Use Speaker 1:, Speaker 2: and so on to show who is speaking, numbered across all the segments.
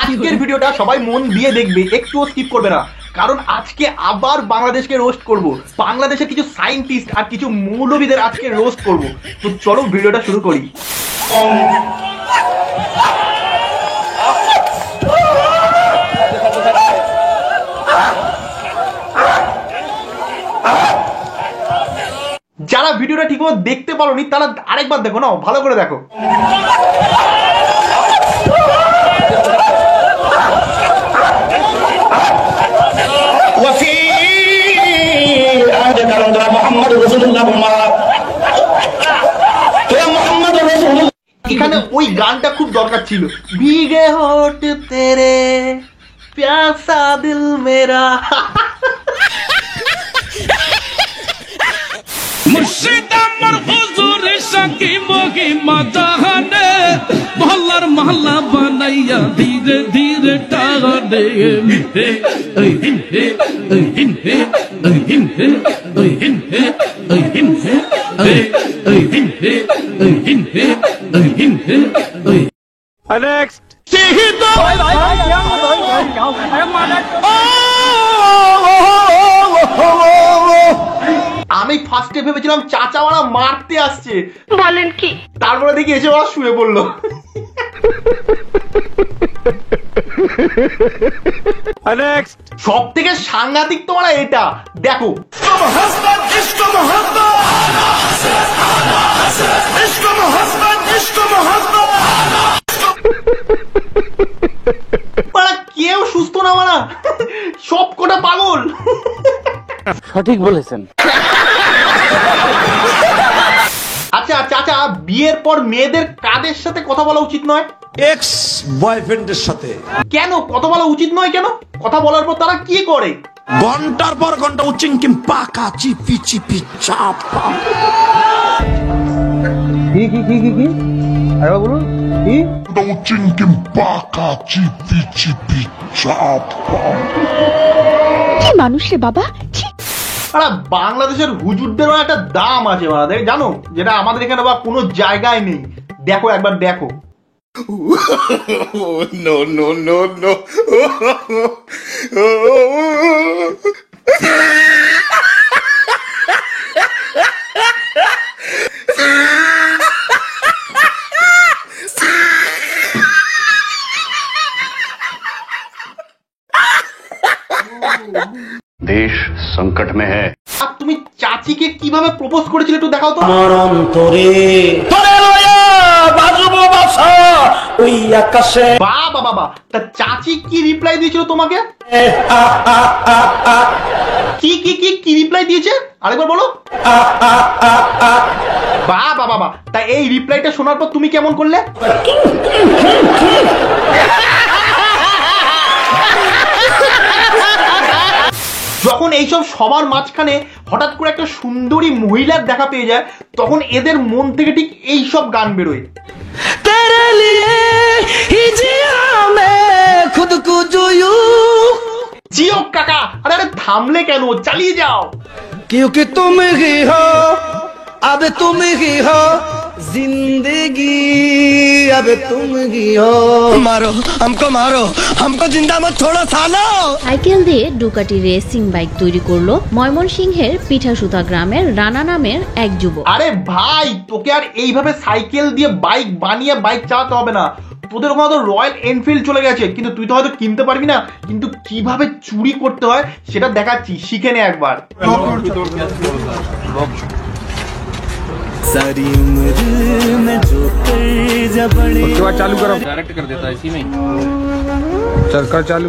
Speaker 1: আজকের ভিডিওটা সবাই মন দিয়ে দেখবে, একটুও স্কিপ করবে না, কারণ আজকে আবার বাংলাদেশকে রোস্ট করব। বাংলাদেশের কিছু সায়েন্টিস্ট আর কিছু মৌলবীদের আজকে রোস্ট করব। তো চলো ভিডিওটা শুরু করি। যারা ভিডিওটা ঠিকমতো দেখতে পারোনি তারা আরেকবার দেখো না, ভালো করে দেখো। এখানে ওই গানটা খুব দরকার ছিল, ভিগে হোঠ তেরে প্যাসা দিল মেরা।
Speaker 2: মুর্শিদ আমার হুজুর শাকি মগি মাজাহানে মহল্লার মহল্লা বানাইয়া ধীরে ধীরে টানে মিঠে ওই হিনহে ওই হিনহে ওই হিনহে ওই হিনহে ওই হিনহে ওই হিনহে ওই হিনহে ওই হিনহে ওই নেক্সট শহীদ
Speaker 1: আমি ফার্স্টে ভেবেছিলাম চাচাওয়ালা মারতে আসছে,
Speaker 3: বলেন কি,
Speaker 1: তারপরে দেখি এসে ওরা শুয়ে পড়লো। সব থেকে সাংঘাতিক তোমার এটা দেখো, কেউ সুস্থ না মারা, সব কটা পাগল।
Speaker 4: সঠিক বলেছেন।
Speaker 1: আচ্ছা চাচা, বিয়ের পর মেয়েদের কাদের সাথে কথা বলা উচিত নয়?
Speaker 5: এক্স বয়ফ্রেন্ডের সাথে।
Speaker 1: কেন কথা বলা উচিত নয়? কেন? কথা বলার পর তারা কি করে?
Speaker 5: ঘন্টার পর ঘন্টা উচিংকিম পাকা চিপি চিপি চাপা।
Speaker 4: কি কি কি কি কি আরে বলুন কি?
Speaker 5: উচিংকিম পাকা চিপি চিপি চাপা।
Speaker 3: কি মানুষ রে বাবা।
Speaker 1: আরে বাংলাদেশের হুজুরদেরও একটা দাম আছে বাংলাদেশ, জানো, যেটা আমাদের এখানে বা কোনো জায়গায় নেই। দেখো একবার দেখো।
Speaker 5: No no no no.
Speaker 6: देश संकट में है।
Speaker 1: আর তুমি চাচিকে কিভাবে প্রপোজ করেছিলে একটু দেখাও তো।
Speaker 7: আমার অন্তরে তোরে লয়া বাজবো বাসা ওই আকাশে।
Speaker 1: বাবা বাবা, তা চাচি কি রিপ্লাই দিয়েছিল তোমাকে? কি কি কি কি রিপ্লাই দিয়েছে আরেকবার বলো। বাবা বাবা, তা এই রিপ্লাইটা শোনার পর তুমি কেমন করলে? যখন এইসব সবার মাঝখানে হঠাৎ করে একটা সুন্দরী মহিলার দেখা পেয়ে যায়, তখন এদের মন থেকে ঠিক এইসব গান বেরোয়। জিও কাকা, আরে আরে থামলে কেন, চালিয়ে যাও।
Speaker 7: क्योंकि तुम ही हो अब तुम ही हो जिंदगी अब तुम ही हो। मारो हमको जिंदा मत छोड़ो सालो।
Speaker 8: সাইকেল দিয়ে ডুকাটি রেসিং বাইক তৈরি করলো ময়মনসিংহের পিঠাসুতা গ্রামের রানা নামের এক যুবক।
Speaker 1: আরে ভাই, তোকে আর এইভাবে সাইকেল দিয়ে বাইক বানিয়ে বাইক চালাতে হবে না। তোদের ওখানে তো রয়্যাল এনফিল্ড চলে গেছে, কিন্তু তুই তো হয়তো কিনতে পারবি না। কিন্তু কিভাবে চুরি করতে হয় সেটা দেখাচ্ছি, শিখে নে একবার।
Speaker 7: सारी उम्र में जो कर जब बड़े
Speaker 4: चालू करो, डायरेक्ट कर देता है इसी में। चल कर चालू।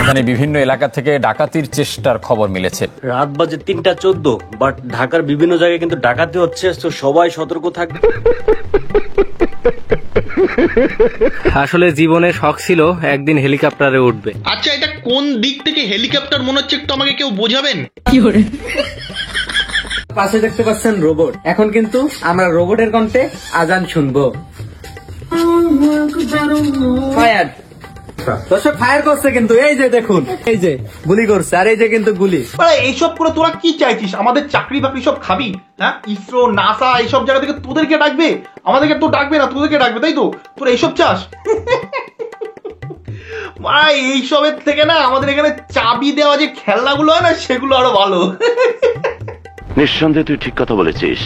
Speaker 9: এখানে বিভিন্ন এলাকা থেকে ডাকাতির চেষ্টার খবর মিলেছে।
Speaker 10: রাত বাজে 3:14, বাট ঢাকার বিভিন্ন জায়গায় কিন্তু ডাকাতি হচ্ছে, তো সবাই সতর্ক থাকবে।
Speaker 4: আসলে জীবনে শখ ছিল একদিন হেলিকপ্টারে উঠবে।
Speaker 1: আচ্ছা, এটা কোন দিক থেকে হেলিকপ্টার মনে হচ্ছে একটু আমাকে কেউ বোঝাবেন?
Speaker 4: পাশে দেখতে পাচ্ছেন রোবট। এখন কিন্তু আমরা রোবটের কণ্ঠে আজান শুনবো। ফায়ার দর্শক ফায়ার করছে কিন্তু এই যে দেখুন, এই যে গুলি করছে, আর এই যে কিন্তু গুলি।
Speaker 1: এইসব করে তোরা কি চাইছিস? আমাদের চাকরি বাকরি সব খাবি? হ্যাঁ, ইসরো, নাসা এইসব জায়গা থেকে তোদেরকে ডাকবে, আমাদেরকে তো ডাকবে না, তোদেরকে ডাকবে, তাই তো? তোরা এইসব চাস? এইসবের থেকে না আমাদের এখানে চাবি দেওয়া যে খেলনাগুলো হয় না, সেগুলো আরো ভালো।
Speaker 6: নিঃসন্দেহে তুই ঠিক কথা বলেছিস।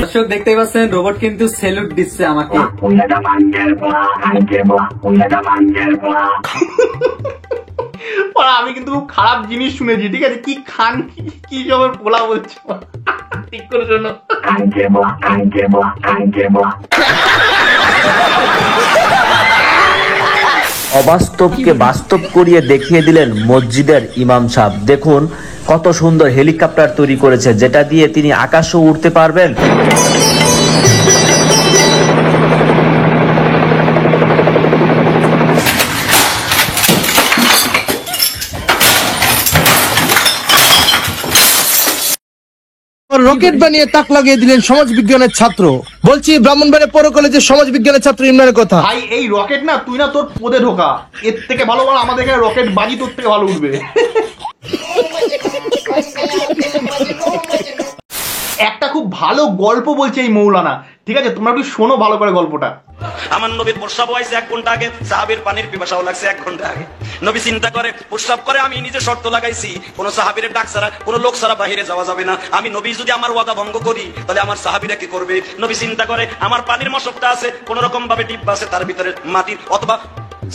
Speaker 4: দর্শক দেখতেই পাচ্ছেন রোবট কিন্তু স্যালুট দিচ্ছে আমাকে।
Speaker 1: আমি কিন্তু খুব খারাপ জিনিস শুনেছি, ঠিক আছে? কি খান কি সবের পোলা বলছো, ঠিক করে শোনো।
Speaker 11: অবাস্তবকে বাস্তব করিয়ে দেখিয়ে দিলেন মসজিদের ইমাম সাহেব। দেখুন কত সুন্দর হেলিকপ্টার তৈরি করেছে, যেটা দিয়ে তিনি আকাশেও উঠতে পারবেন।
Speaker 7: রকেট বানিয়ে তাক লাগিয়ে দিলেন সমাজ বিজ্ঞানের ছাত্র। বলছি ব্রাহ্মণবাড়িয়া পৌর কলেজের সমাজ বিজ্ঞানের ছাত্র ইমরানের কথা।
Speaker 1: ভাই এই রকেট না তুই না তোর পদে ঢোকা, এর থেকে ভালো ভালো আমাদের এখানে রকেট বাজি তোর থেকে ভালো উঠবে। একটা খুব ভালো গল্প বলছে এই মৌলানা, ঠিক আছে? তোমরা একটু শোনো ভালো করে গল্পটা।
Speaker 5: আমার নবীর প্রস্রাব হয়েছে 1 ঘন্টা আগে, সাহাবীর পানির পিপাসাও লাগছে 1 ঘন্টা আগে। নবী চিন্তা করে প্রস্রাব করে আমি নিজে শর্ত লাগাইছি, কোন সাহাবীর ডাক ছাড়া, কোন লোক ছাড়া বাহিরে যাওয়া যাবে না। আমি নবী যদি আমার ওয়াদা ভঙ্গ করি তাহলে আমার সাহাবীরা কি করবে? নবী চিন্তা করে আমার পানির মশকটা আছে, কোন রকম ভাবে ডিব্বা আছে, তার ভিতরে মাটির অথবা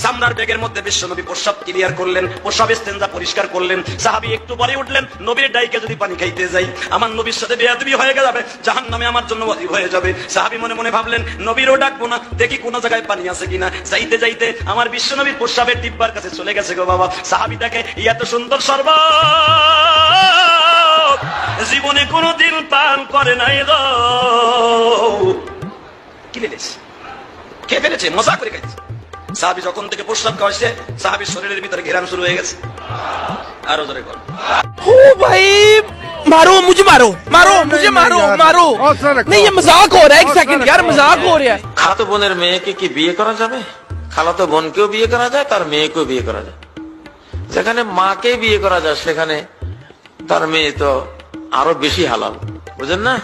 Speaker 5: সামরার ব্যাগের মধ্যে বিশ্ব নবী প্রস্রাব ক্লিয়ার করলেন, প্রস্রাব ইস্তেঞ্জা পরিষ্কার করলেন। সাহাবী একটু পরে উঠলেন, নবীর ডাইকে যদি পানি খাইতে যাই আমার নবীর সাথে বেয়াদবি হয়ে যাবে, জাহান্নামে আমার জন্য ওয়াজিব হয়ে যাবে। সাহাবী মনে মনে ভাবলেন নবীরও ডাকবো না, দেখি কোন জায়গায় পানি আছে কিনা। যাইতে যাইতে আমার বিশ্ব নবীর প্রস্রাবের ডিব্বার কাছে চলে গেছে গো বাবা। সাহাবী দেখে এত সুন্দর শরবত জীবনে কোনোদিন পান করে নাই গো। কি ফেলেছে? কে ফেলেছে? মজা করে খাইছে। সাহাবী যখন থেকে প্রস্রাব খাওয়াইছে সাহাবীর শরীরের ভিতরে ঘেরান শুরু হয়ে গেছে। আরো জোরে কর।
Speaker 7: ও ভাই मारो मुझे, मारो मारो मुझे, मारो मारो। नहीं ये मजाक हो रहा है, 1 सेकंड यार, मजाक हो रहा है।
Speaker 12: খালাতো বোনের মেয়েকে কি বিয়ে করা যাবে? খালাতো বোনকেও বিয়ে করা যায়, তার মেয়েকেও বিয়ে করা যায়। যেখানে মাকে বিয়ে করা যায় সেখানে তার মেয়ে তো আরো বেশি হালাল, বুঝেন না?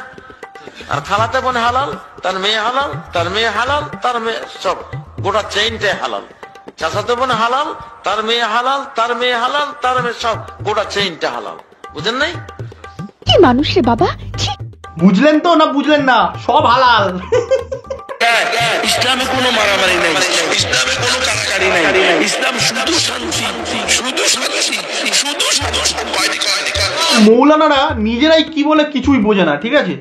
Speaker 12: আর খালাতো বোন হালাল, তার মেয়ে হালাল, তার মেয়ে হালাল, তার মেয়ে, সব গোটা চেইনটাই হালাল। চাচাতো বোন হালাল, তার মেয়ে হালাল, তার মেয়ে হালাল, তার মেয়ে, সব গোটা চেইনটা হালাল, বুঝেন নাই?
Speaker 3: কি মানুষ রে বাবা!
Speaker 1: বুঝলেন তো না বুঝলেন না? সব হালাল।
Speaker 5: ইসলামে কোনো মারামারি নাই, ইসলামে কোনো কাটাকাটি নাই, ইসলাম শুধু শান্তি, শুধু শান্তি, শুধু শান্তি।
Speaker 1: মৌলানারা নিজেরাই কি বলে কিছুই বোঝে না, ঠিক আছে?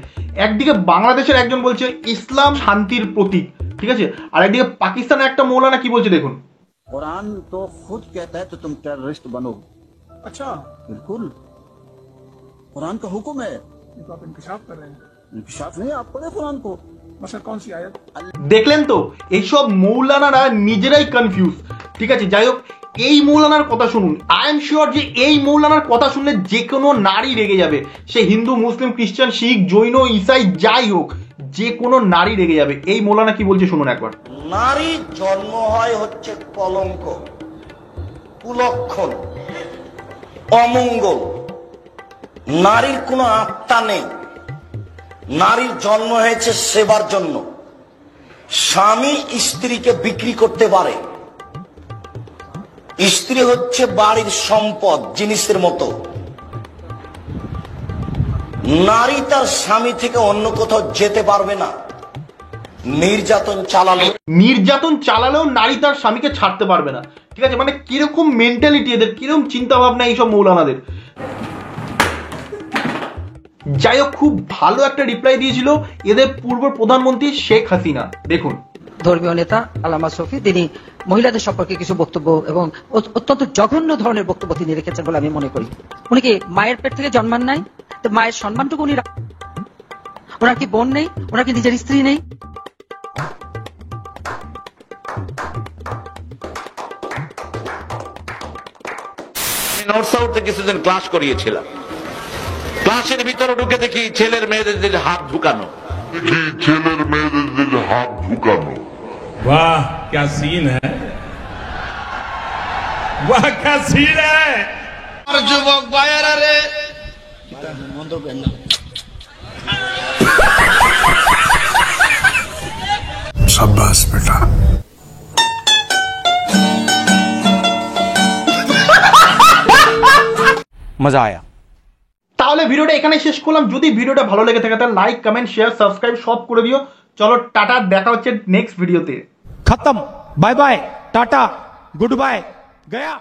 Speaker 1: একদিকে বাংলাদেশের একজন বলছে ইসলাম শান্তির প্রতীক, ঠিক আছে? আর একদিকে পাকিস্তানের একটা মৌলানা কি বলছে দেখুন।
Speaker 13: कुरान तो खुद कहता है तो तुम टेररिस्ट बनो। अच्छा, बिल्कुल कुरान का हुक्म है। तो आप इंकशाफ कर रहे हैं? इंकशाफ नहीं, आप पढ़े कुरान को। मतलब कौन सी आयत?
Speaker 1: দেখলেন তো, এইসব মৌলানারা নিজেরাই কনফিউজ, ঠিক আছে? যাই হোক, এই মৌলানার কথা শুনুন। আই এম শিওর যে এই মৌলানার কথা শুনলে যে কোনো নারী রেগে যাবে। সে হিন্দু, মুসলিম, খ্রিস্টান, শিখ, জৈন, ইসাই যাই হোক, যে কোনো নারী রেগে যাবে। এই মৌলানা কি বলছে শুনুন একবার।
Speaker 14: নারীর জন্ম হয় হচ্ছে কলঙ্ক, কুলক্ষণ, অমঙ্গল। নারীর কোনো আত্মা নেই। নারীর জন্ম হয়েছে সেবার জন্য। স্বামী স্ত্রীকে বিক্রি করতে পারে। স্ত্রী হচ্ছে বাড়ির সম্পদ, জিনিসের মতো। নারী তার স্বামী থেকে অন্য কোথাও যেতে পারবে না।
Speaker 1: নির্যাতন চালালেও নারী তার স্বামীকে ছাড়তে পারবে না, ঠিক আছে? মানে কিরকম মেন্টালিটি এদের, কিরকম চিন্তা ভাবনা এইসব মৌলানাদের। যাই হোক, খুব ভালো একটা রিপ্লাই দিয়েছিল এদের পূর্ব প্রধানমন্ত্রী শেখ হাসিনা, দেখুন।
Speaker 15: ধর্মীয় নেতা আল্লামা শফি তিনি মহিলাদের সম্পর্কে কিছু বক্তব্য এবং অত্যন্ত জঘন্য ধরনের বক্তব্য তিনি রেখেছেন বলে আমি মনে করি। উনি কি মায়ের পেট থেকে জন্মান নাই? তো মায়ের সম্মানটুকু উনি, ওনার কি বোন নেই? ওনার কি নিজের স্ত্রী নেই?
Speaker 12: নর্থ সাউথে কিছুদিন ক্লাস করিয়েছিলাম। ক্লাসের ভিতরে ঢুকে দেখি ছেলের মেয়েদের হাত ঢুকানো,
Speaker 16: দেখি ছেলের মেয়েদের দিকে হাত ঢুকানো।
Speaker 2: वाह क्या सीन है, वाह क्या सीन है।
Speaker 7: আর যুবক ভাইয়েরা রে,
Speaker 17: शाबाश बेटा।
Speaker 1: মজা আয়া। তাহলে ভিডিওটা এখানে শেষ করলাম। যদি ভিডিওটা ভালো লেগে থাকে তাহলে লাইক কমেন্ট শেয়ার সাবস্ক্রাইব সব করে দিও। চলো টাটা, দেখা হচ্ছে নেক্সট ভিডিওতে।
Speaker 18: खत्म, bye bye, tata, goodbye, गया।